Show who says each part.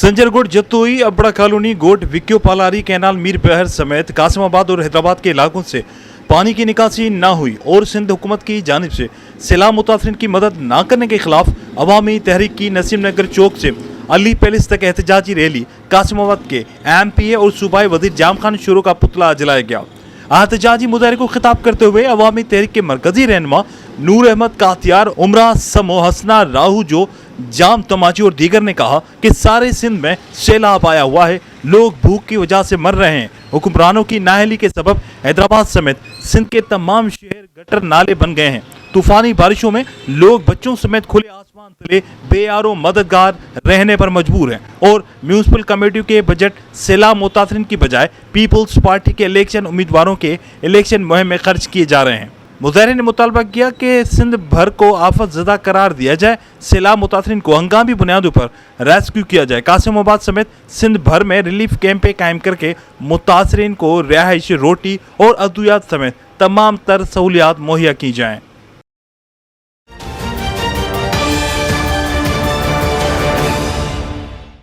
Speaker 1: संजरगोट, Jatoi, अबड़ा colony, गोट, विक्यो पालारी canal, Mir बहर समेत कासिमाबाद और हैदराबाद के इलाकों से पानी की निकासी ना हुई और सिंध हुकूमत की जानिब से सैलाब मुतासरीन की मदद ना करने के खिलाफ अवामी तहरीक की नसीम नगर चौक से अली पैलेस तक एहतजाजी रैली कासिमाबाद के MPA और सूबाई वजीर जाम खान शुरू का पुतला जलाया गया। एहतजाजी मुजाहरे को खिताब करते हुए अवामी तहरीक के मरकजी रहनुमा नूर अहमद कातियार, उमरा समो, हसना राहू जो जाम तमाची और दीगर ने कहा कि सारे सिंध में सैलाब आया हुआ है, लोग भूख की वजह से मर रहे हैं। हुक्मरानों की नाअहली के सबब हैदराबाद समेत सिंध के तमाम शहर गटर नाले बन गए हैं। तूफानी बारिशों में लोग बच्चों समेत खुले आसमान तले बेयारो मददगार रहने पर मजबूर हैं और म्यूनिसिपल कमेटी के बजट सैलाब मुतासरीन की बजाय पीपल्स पार्टी के इलेक्शन उम्मीदवारों के इलेक्शन मुहिम में खर्च किए जा रहे हैं। मुजाहिरीन ने मुतालबा किया कि सिंध भर को आफत ज़दा करार दिया जाए, सैलाब मुतासरीन को हंगामी बुनियादों पर रेस्क्यू किया जाए। कासिमाबाद समेत सिंध भर में रिलीफ कैंपें कायम करके मुतासरीन को रिहाइश, रोटी और अद्वियात समेत तमाम तर सहूलियात मुहैया की जाएँ।